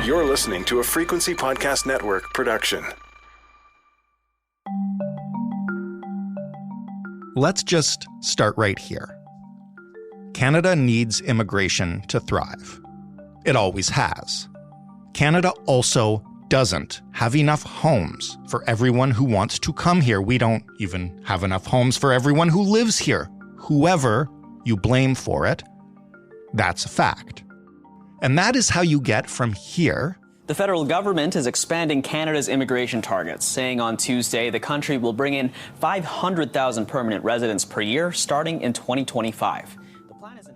You're listening to a Frequency Podcast Network production. Let's just start right here. Canada needs immigration to thrive. It always has. Canada also doesn't have enough homes for everyone who wants to come here. We don't even have enough homes for everyone who lives here. Whoever you blame for it, that's a fact. And that is how you get from here. The federal government is expanding Canada's immigration targets, saying on Tuesday the country will bring in 500,000 permanent residents per year starting in 2025.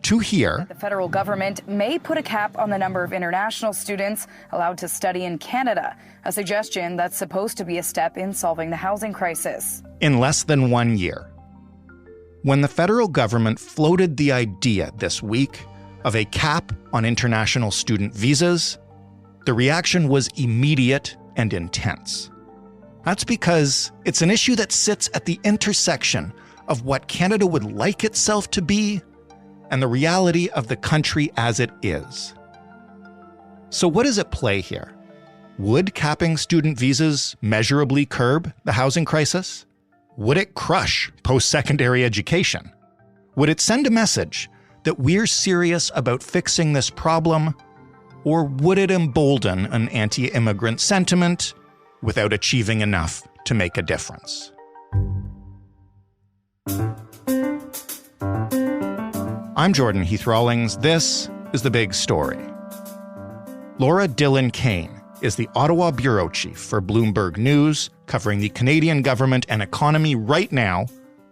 To here, the federal government may put a cap on the number of international students allowed to study in Canada, a suggestion that's supposed to be a step in solving the housing crisis. In less than 1 year. When the federal government floated the idea this week of a cap on international student visas, the reaction was immediate and intense. That's because it's an issue that sits at the intersection of what Canada would like itself to be and the reality of the country as it is. So what is at play here? Would capping student visas measurably curb the housing crisis? Would it crush post-secondary education? Would it send a message that we're serious about fixing this problem? Or would it embolden an anti-immigrant sentiment without achieving enough to make a difference? I'm Jordan Heath Rawlings. This is The Big Story. Laura Dhillon Kane is the Ottawa bureau chief for Bloomberg News, covering the Canadian government and economy right now,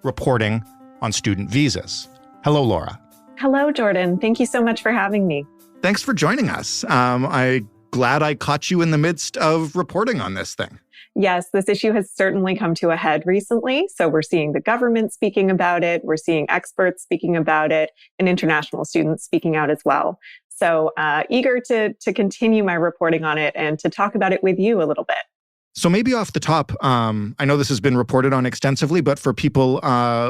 reporting on student visas. Hello, Laura. Hello, Jordan. Thank you so much for having me. Thanks for joining us. I'm glad I caught you in the midst of reporting on this thing. Yes, this issue has certainly come to a head recently. So we're seeing the government speaking about it. We're seeing experts speaking about it and international students speaking out as well. So eager to continue my reporting on it and to talk about it with you a little bit. So maybe off the top, I know this has been reported on extensively, but for people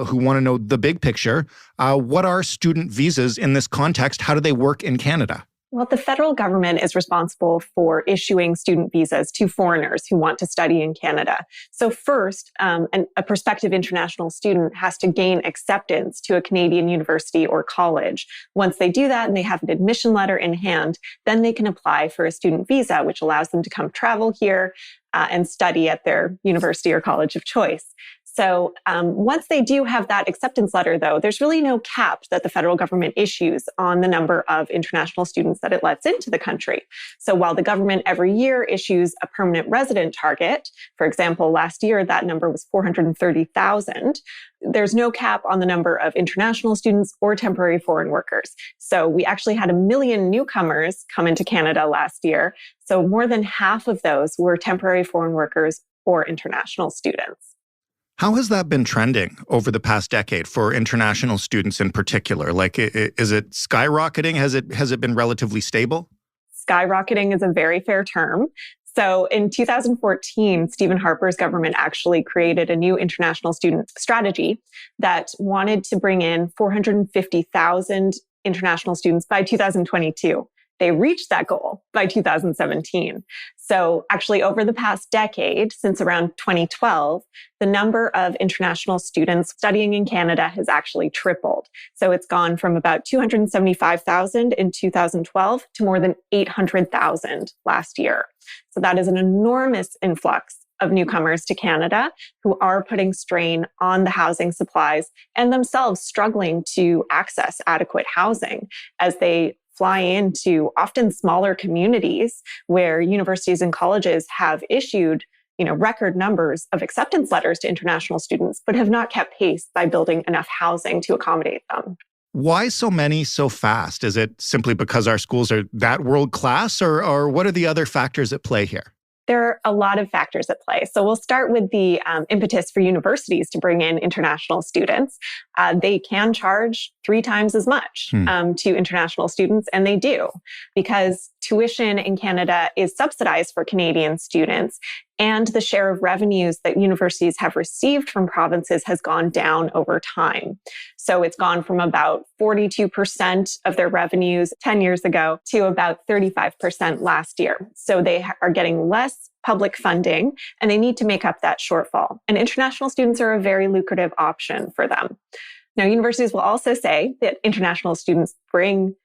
who want to know the big picture, what are student visas in this context? How do they work in Canada? Well, the federal government is responsible for issuing student visas to foreigners who want to study in Canada. So first, a prospective international student has to gain acceptance to a Canadian university or college. Once they do that and they have an admission letter in hand, then they can apply for a student visa, which allows them to come travel here and study at their university or college of choice. So once they do have that acceptance letter, though, there's really no cap that the federal government issues on the number of international students that it lets into the country. So while the government every year issues a permanent resident target, for example, last year that number was 430,000, there's no cap on the number of international students or temporary foreign workers. So we actually had 1 million newcomers come into Canada last year. So more than half of those were temporary foreign workers or international students. How has that been trending over the past decade for international students in particular? Like, is it skyrocketing? Has it been relatively stable? Skyrocketing is a very fair term. So in 2014, Stephen Harper's government actually created a new international student strategy that wanted to bring in 450,000 international students by 2022. They reached that goal by 2017. So actually over the past decade, since around 2012, the number of international students studying in Canada has actually tripled. So it's gone from about 275,000 in 2012 to more than 800,000 last year. So that is an enormous influx of newcomers to Canada who are putting strain on the housing supplies and themselves struggling to access adequate housing as they fly into often smaller communities where universities and colleges have issued, record numbers of acceptance letters to international students, but have not kept pace by building enough housing to accommodate them. Why so many so fast? Is it simply because our schools are that world class, or what are the other factors at play here? There are a lot of factors at play. So we'll start with the impetus for universities to bring in international students. They can charge 3 times as much to international students. And they do, because tuition in Canada is subsidized for Canadian students. And the share of revenues that universities have received from provinces has gone down over time. So it's gone from about 42% of their revenues 10 years ago to about 35% last year. So they are getting less public funding and they need to make up that shortfall. And international students are a very lucrative option for them. Now, universities will also say that international students bring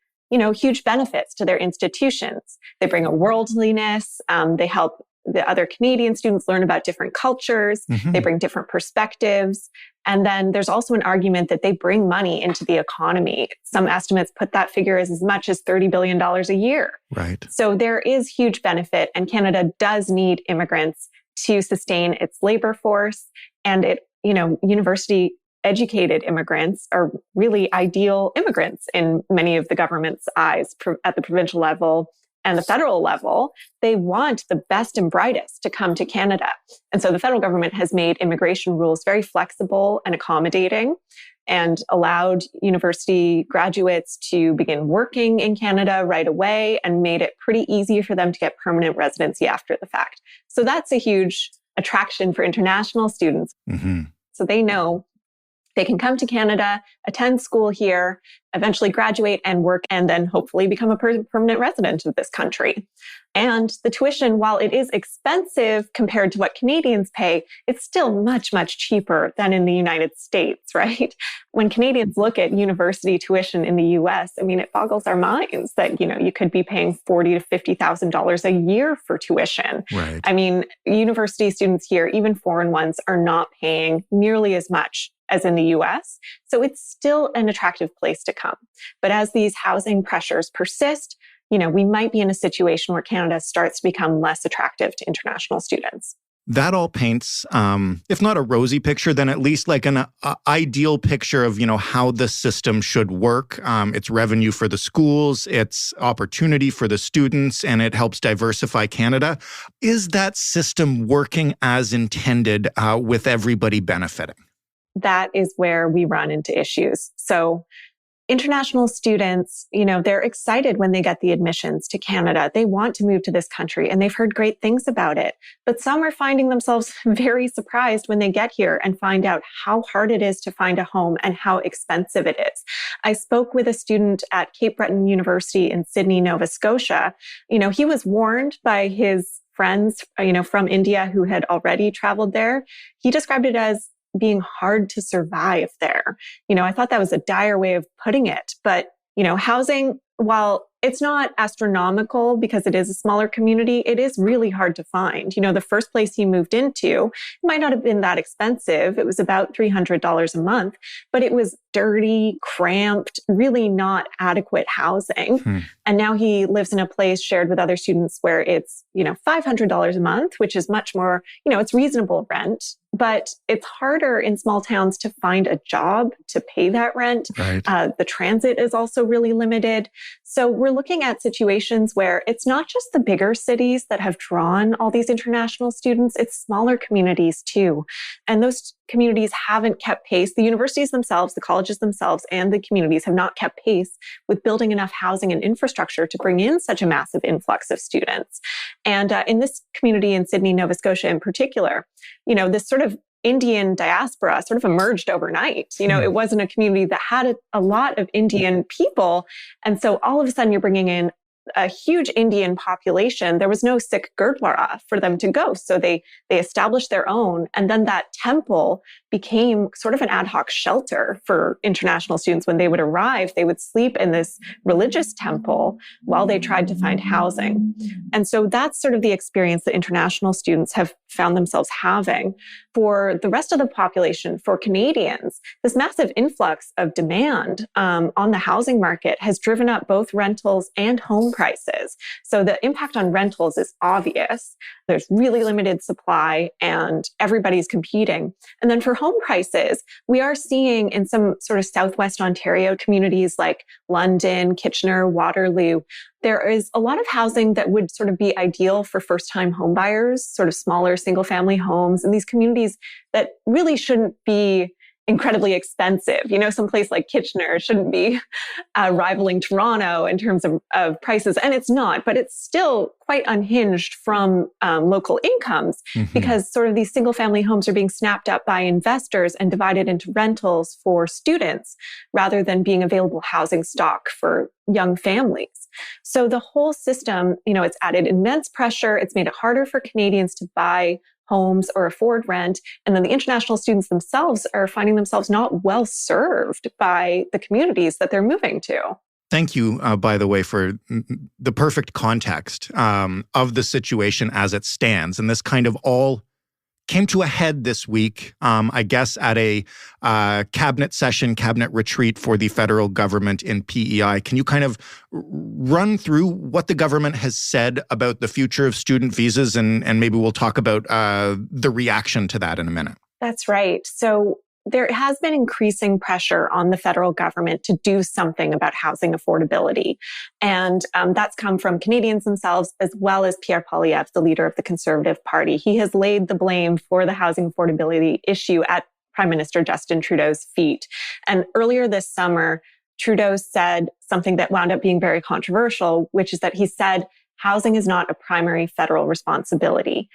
huge benefits to their institutions. They bring a worldliness. They help the other Canadian students learn about different cultures. They bring different perspectives. And then there's also an argument that they bring money into the economy. Some estimates put that figure as much as $30 billion a year. Right. So there is huge benefit, and Canada does need immigrants to sustain its labor force. And university educated immigrants are really ideal immigrants in many of the government's eyes at the provincial level and the federal level. They want the best and brightest to come to Canada. And so the federal government has made immigration rules very flexible and accommodating and allowed university graduates to begin working in Canada right away and made it pretty easy for them to get permanent residency after the fact. So that's a huge attraction for international students. So they know they can come to Canada, attend school here, eventually graduate and work, and then hopefully become a permanent resident of this country. And the tuition, while it is expensive compared to what Canadians pay, it's still much, much cheaper than in the United States, right? When Canadians look at university tuition in the US, it boggles our minds that, you could be paying $40,000 to $50,000 a year for tuition. Right. University students here, even foreign ones, are not paying nearly as much as in the US. So it's still an attractive place to come. But as these housing pressures persist, we might be in a situation where Canada starts to become less attractive to international students. That all paints, if not a rosy picture, then at least like an ideal picture of, how the system should work. It's revenue for the schools, it's opportunity for the students, and it helps diversify Canada. Is that system working as intended with everybody benefiting? That is where we run into issues. So international students, they're excited when they get the admissions to Canada. They want to move to this country and they've heard great things about it. But some are finding themselves very surprised when they get here and find out how hard it is to find a home and how expensive it is. I spoke with a student at Cape Breton University in Sydney, Nova Scotia. He was warned by his friends, from India who had already traveled there. He described it as being hard to survive there. I thought that was a dire way of putting it. But, housing, while it's not astronomical because it is a smaller community, it is really hard to find. The first place he moved into might not have been that expensive. It was about $300 a month, but it was dirty, cramped, really not adequate housing. And now he lives in a place shared with other students where it's, $500 a month, which is much more, it's reasonable rent. But it's harder in small towns to find a job to pay that rent. Right. The transit is also really limited. So we're looking at situations where it's not just the bigger cities that have drawn all these international students, it's smaller communities too. And those communities haven't kept pace. The universities themselves, the colleges themselves, and the communities have not kept pace with building enough housing and infrastructure to bring in such a massive influx of students. And in this community in Sydney, Nova Scotia in particular, this sort of Indian diaspora sort of emerged overnight. It wasn't a community that had a lot of Indian people. And so all of a sudden you're bringing in a huge Indian population. There was no Sikh Gurdwara for them to go. So they established their own. And then that temple became sort of an ad hoc shelter for international students. When they would arrive, they would sleep in this religious temple while they tried to find housing. And so that's sort of the experience that international students have found themselves having. For the rest of the population, for Canadians, this massive influx of demand on the housing market has driven up both rentals and home prices. So the impact on rentals is obvious. There's really limited supply and everybody's competing. And then for home prices, we are seeing in some sort of Southwest Ontario communities like London, Kitchener, Waterloo, there is a lot of housing that would sort of be ideal for first-time home buyers, sort of smaller single-family homes in these communities that really shouldn't be incredibly expensive. Someplace like Kitchener shouldn't be rivaling Toronto in terms of prices. And it's not, but it's still quite unhinged from local incomes because sort of these single family homes are being snapped up by investors and divided into rentals for students rather than being available housing stock for young families. So the whole system, it's added immense pressure. It's made it harder for Canadians to buy homes or afford rent. And then the international students themselves are finding themselves not well served by the communities that they're moving to. Thank you, by the way, for the perfect context of the situation as it stands. And this kind of all came to a head this week, I guess, at a cabinet retreat for the federal government in PEI. Can you kind of run through what the government has said about the future of student visas? And maybe we'll talk about the reaction to that in a minute. That's right. So there has been increasing pressure on the federal government to do something about housing affordability. And that's come from Canadians themselves, as well as Pierre Poilievre, the leader of the Conservative Party. He has laid the blame for the housing affordability issue at Prime Minister Justin Trudeau's feet. And earlier this summer, Trudeau said something that wound up being very controversial, which is that he said, housing is not a primary federal responsibility,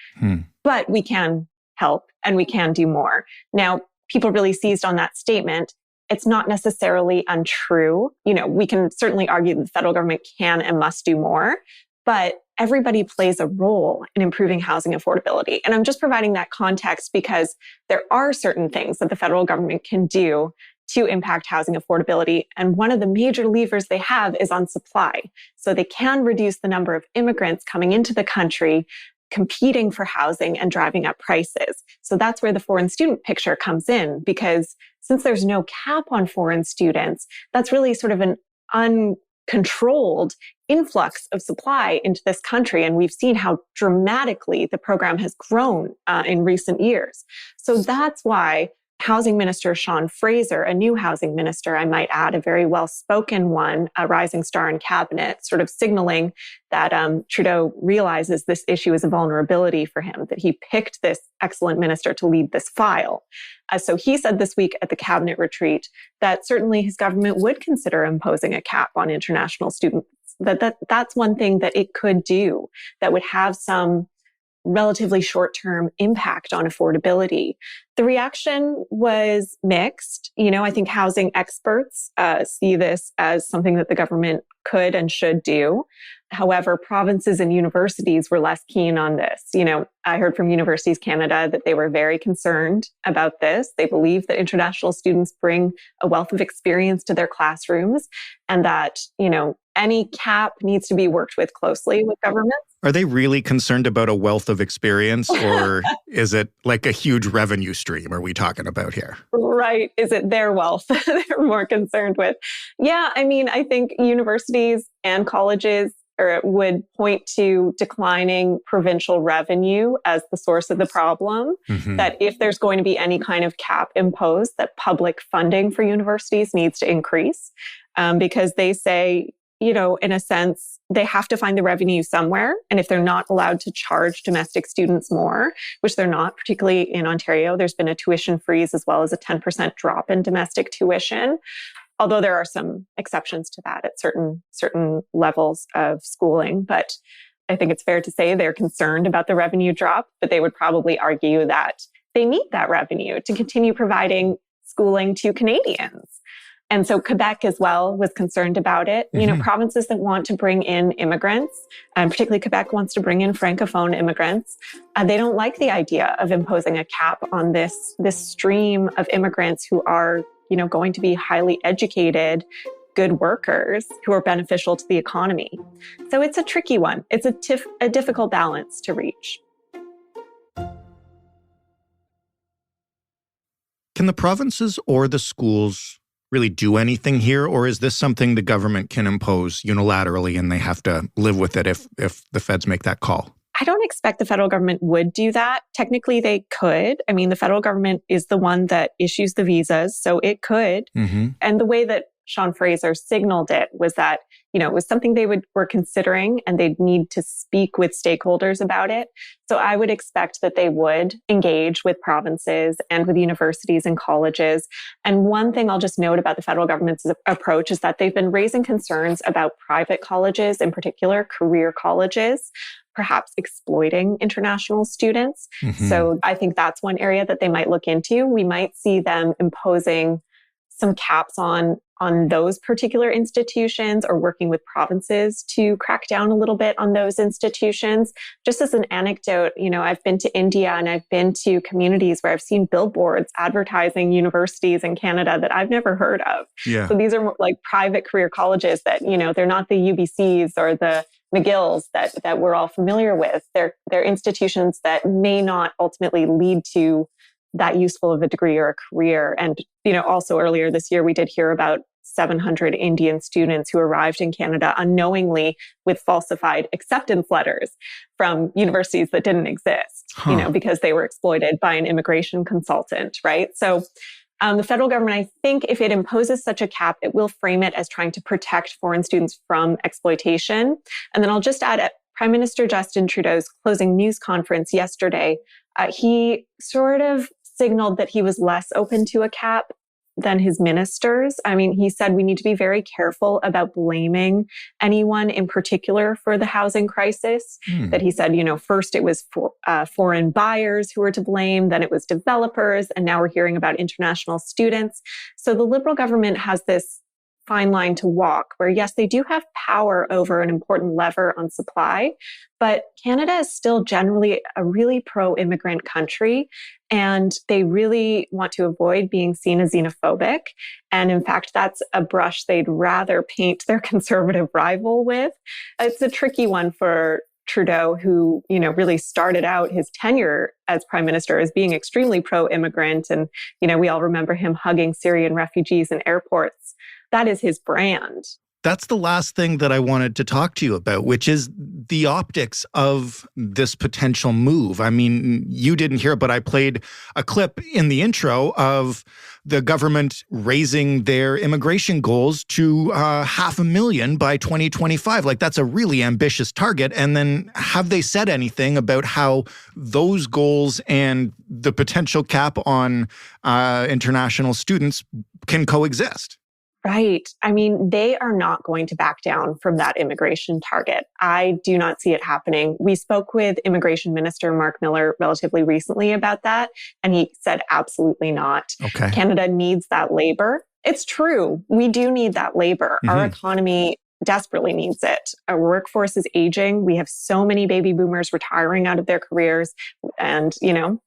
but we can help and we can do more. Now, people really seized on that statement. It's not necessarily untrue. We can certainly argue that the federal government can and must do more, but everybody plays a role in improving housing affordability. And I'm just providing that context because there are certain things that the federal government can do to impact housing affordability. And one of the major levers they have is on supply. So they can reduce the number of immigrants coming into the country, competing for housing and driving up prices. So that's where the foreign student picture comes in, because since there's no cap on foreign students, that's really sort of an uncontrolled influx of supply into this country. And we've seen how dramatically the program has grown in recent years. So that's why Housing Minister Sean Fraser, a new housing minister, I might add, a very well-spoken one, a rising star in cabinet, sort of signaling that Trudeau realizes this issue is a vulnerability for him, that he picked this excellent minister to lead this file. So he said this week at the cabinet retreat that certainly his government would consider imposing a cap on international students, that's one thing that it could do that would have some relatively short-term impact on affordability. The reaction was mixed. I think housing experts see this as something that the government could and should do. However, provinces and universities were less keen on this. I heard from Universities Canada that they were very concerned about this. They believe that international students bring a wealth of experience to their classrooms and that, any cap needs to be worked with closely with governments. Are they really concerned about a wealth of experience, or is it like a huge revenue stream are we talking about here? Right. Is it their wealth they're more concerned with? Yeah, I think universities and colleges would point to declining provincial revenue as the source of the problem, that if there's going to be any kind of cap imposed, that public funding for universities needs to increase, because they say, in a sense, they have to find the revenue somewhere. And if they're not allowed to charge domestic students more, which they're not, particularly in Ontario, there's been a tuition freeze as well as a 10% drop in domestic tuition. Although there are some exceptions to that at certain levels of schooling. But I think it's fair to say they're concerned about the revenue drop, but they would probably argue that they need that revenue to continue providing schooling to Canadians. And so Quebec as well was concerned about it. Provinces that want to bring in immigrants, and particularly Quebec wants to bring in Francophone immigrants, they don't like the idea of imposing a cap on this stream of immigrants who are, going to be highly educated, good workers who are beneficial to the economy. So it's a tricky one. It's a difficult balance to reach. Can the provinces or the schools really do anything here, or is this something the government can impose unilaterally and they have to live with it if the feds make that call? I don't expect the federal government would do that. Technically, they could. The federal government is the one that issues the visas, so it could. And the way that Sean Fraser signaled it was that, it was something they were considering, and they'd need to speak with stakeholders about it. So I would expect that they would engage with provinces and with universities and colleges. And one thing I'll just note about the federal government's approach is that they've been raising concerns about private colleges, in particular career colleges, perhaps exploiting international students. Mm-hmm. So I think that's one area that they might look into. We might see them imposing some caps on those particular institutions, or working with provinces to crack down a little bit on those institutions. Just as an anecdote, I've been to India and I've been to communities where I've seen billboards advertising universities in Canada that I've never heard of. Yeah. So these are like private career colleges that, they're not the UBCs or the McGills that we're all familiar with. They're institutions that may not ultimately lead to that useful of a degree or a career. And, also earlier this year, we did hear about 700 Indian students who arrived in Canada unknowingly with falsified acceptance letters from universities that didn't exist, because they were exploited by an immigration consultant, right? So the federal government, I think if it imposes such a cap, it will frame it as trying to protect foreign students from exploitation. And then I'll just add, at Prime Minister Justin Trudeau's closing news conference yesterday, he sort of signaled that he was less open to a cap than his ministers. I mean, he said we need to be very careful about blaming anyone in particular for the housing crisis. That he said, first it was foreign buyers who were to blame, then it was developers, and now we're hearing about international students. So the Liberal government has this fine line to walk where, yes, they do have power over an important lever on supply, but Canada is still generally a really pro-immigrant country, and they really want to avoid being seen as xenophobic. And in fact, that's a brush they'd rather paint their conservative rival with. It's a tricky one for Trudeau, who, really started out his tenure as prime minister as being extremely pro-immigrant. And, we all remember him hugging Syrian refugees in airports. That is his brand. That's the last thing that I wanted to talk to you about, which is the optics of this potential move. I mean, you didn't hear it, but I played a clip in the intro of the government raising their immigration goals to 500,000 by 2025. Like, that's a really ambitious target. And then have they said anything about how those goals and the potential cap on international students can coexist? Right. I mean, they are not going to back down from that immigration target. I do not see it happening. We spoke with Immigration Minister Mark Miller relatively recently about that, and he said absolutely not. Okay. Canada needs that labor. It's true. We do need that labor. Our economy desperately needs it. Our workforce is aging. We have so many baby boomers retiring out of their careers. And,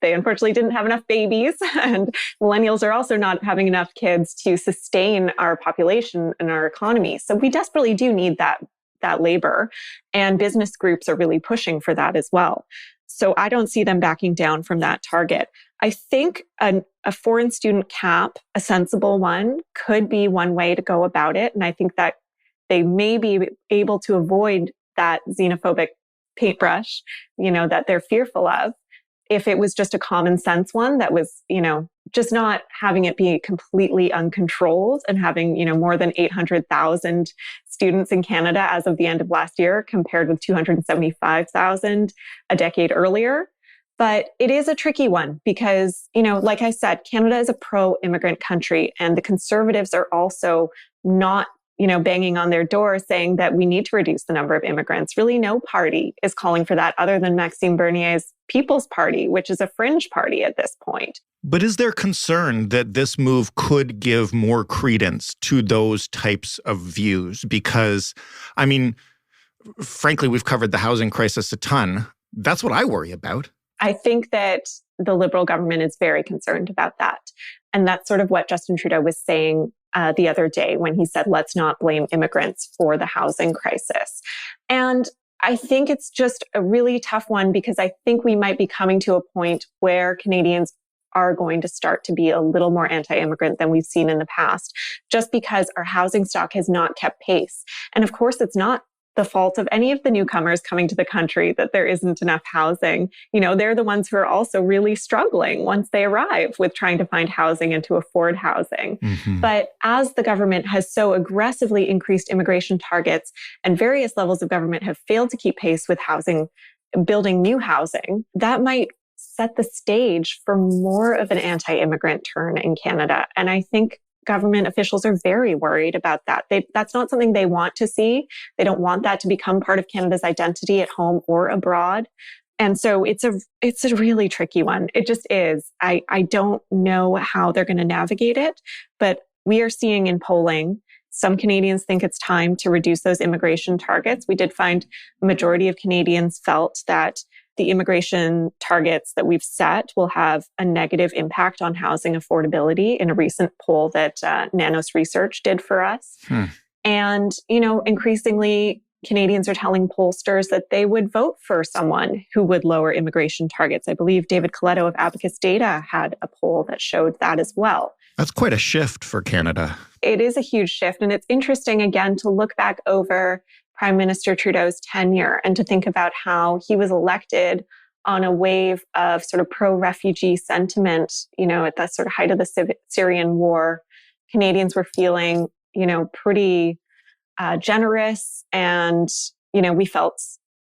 they unfortunately didn't have enough babies. And millennials are also not having enough kids to sustain our population and our economy. So we desperately do need that labor. And business groups are really pushing for that as well. So I don't see them backing down from that target. I think a foreign student cap, a sensible one, could be one way to go about it. And I think that they may be able to avoid that xenophobic paintbrush, that they're fearful of, if it was just a common sense one that was, just not having it be completely uncontrolled and having, more than 800,000 students in Canada as of the end of last year, compared with 275,000 a decade earlier. But it is a tricky one because, like I said, Canada is a pro-immigrant country, and the Conservatives are also not banging on their door saying that we need to reduce the number of immigrants. Really, no party is calling for that other than Maxime Bernier's People's Party, which is a fringe party at this point. But is there concern that this move could give more credence to those types of views? Because, I mean, frankly, we've covered the housing crisis a ton. That's what I worry about. I think that the Liberal government is very concerned about that. And that's sort of what Justin Trudeau was saying the other day when he said, let's not blame immigrants for the housing crisis. And I think it's just a really tough one because I think we might be coming to a point where Canadians are going to start to be a little more anti-immigrant than we've seen in the past, just because our housing stock has not kept pace. And of course, it's not the fault of any of the newcomers coming to the country that there isn't enough housing. They're the ones who are also really struggling once they arrive with trying to find housing and to afford housing. Mm-hmm. But as the government has so aggressively increased immigration targets and various levels of government have failed to keep pace with building new housing, that might set the stage for more of an anti-immigrant turn in Canada. And I think government officials are very worried about that. That's not something they want to see. They don't want that to become part of Canada's identity at home or abroad. And so it's a really tricky one. It just is. I don't know how they're going to navigate it, but we are seeing in polling, some Canadians think it's time to reduce those immigration targets. We did find a majority of Canadians felt that the immigration targets that we've set will have a negative impact on housing affordability in a recent poll that Nanos Research did for us. And, increasingly, Canadians are telling pollsters that they would vote for someone who would lower immigration targets. I believe David Coletto of Abacus Data had a poll that showed that as well. That's quite a shift for Canada. It is a huge shift. And it's interesting, again, to look back over Prime Minister Trudeau's tenure and to think about how he was elected on a wave of sort of pro-refugee sentiment, at the sort of height of the Syrian war. Canadians were feeling, pretty generous, and, we felt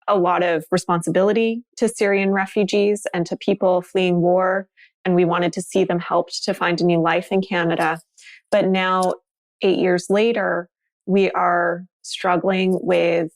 a lot of responsibility to Syrian refugees and to people fleeing war, and we wanted to see them helped to find a new life in Canada. But now, 8 years later, we are struggling with,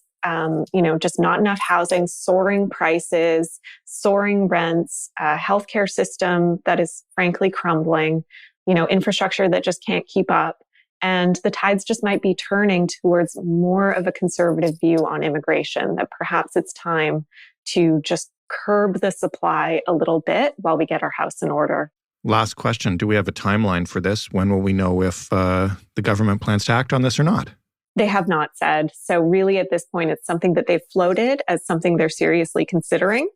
just not enough housing, soaring prices, soaring rents, a healthcare system that is frankly crumbling, infrastructure that just can't keep up. And the tides just might be turning towards more of a conservative view on immigration, that perhaps it's time to just curb the supply a little bit while we get our house in order. Last question. Do we have a timeline for this? When will we know if the government plans to act on this or not? They have not said. So really at this point, it's something that they've floated as something they're seriously considering,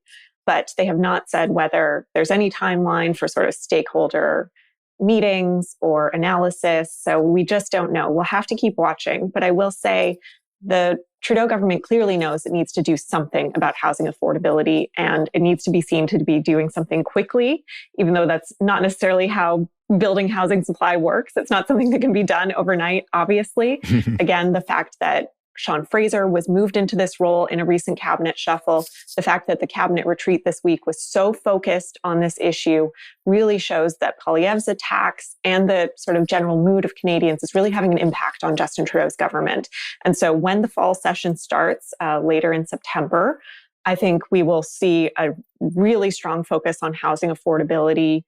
but they have not said whether there's any timeline for sort of stakeholder meetings or analysis. So we just don't know. We'll have to keep watching. But I will say the Trudeau government clearly knows it needs to do something about housing affordability, and it needs to be seen to be doing something quickly, even though that's not necessarily how building housing supply works. It's not something that can be done overnight, obviously. Again, the fact that Sean Fraser was moved into this role in a recent cabinet shuffle, the fact that the cabinet retreat this week was so focused on this issue really shows that Poilievre's attacks and the sort of general mood of Canadians is really having an impact on Justin Trudeau's government. And so when the fall session starts later in September, I think we will see a really strong focus on housing affordability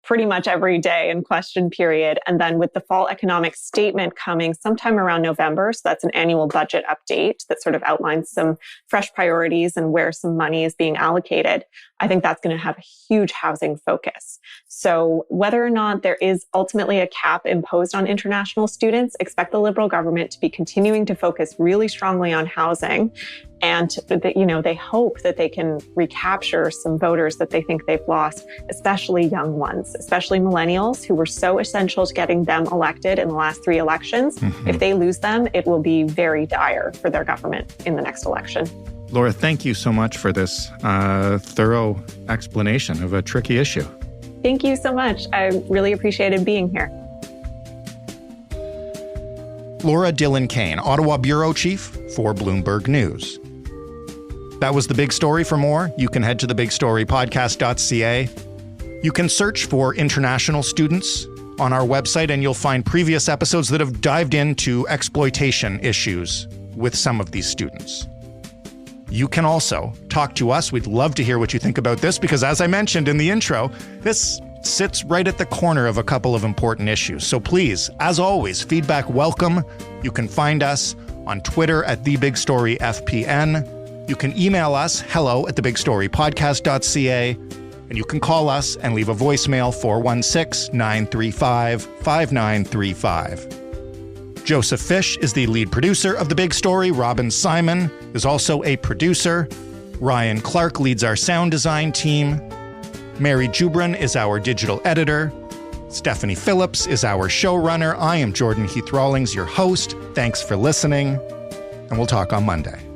pretty much every day in question period. And then with the fall economic statement coming sometime around November, so that's an annual budget update that sort of outlines some fresh priorities and where some money is being allocated, I think that's going to have a huge housing focus. So whether or not there is ultimately a cap imposed on international students, expect the Liberal government to be continuing to focus really strongly on housing. And, they hope that they can recapture some voters that they think they've lost, especially young ones, especially millennials who were so essential to getting them elected in the last 3 elections. Mm-hmm. If they lose them, it will be very dire for their government in the next election. Laura, thank you so much for this thorough explanation of a tricky issue. Thank you so much. I really appreciated being here. Laura Dhillon Kane, Ottawa Bureau Chief for Bloomberg News. That was The Big Story. For more, you can head to thebigstorypodcast.ca. You can search for international students on our website, and you'll find previous episodes that have dived into exploitation issues with some of these students. You can also talk to us. We'd love to hear what you think about this, because as I mentioned in the intro, this sits right at the corner of a couple of important issues. So please, as always, feedback welcome. You can find us on Twitter at TheBigStoryFPN. You can email us, hello@thebigstorypodcast.ca. And you can call us and leave a voicemail, 416-935-5935. Joseph Fish is the lead producer of The Big Story. Robin Simon is also a producer. Ryan Clark leads our sound design team. Mary Jubrin is our digital editor. Stephanie Phillips is our showrunner. I am Jordan Heath Rawlings, your host. Thanks for listening, and we'll talk on Monday.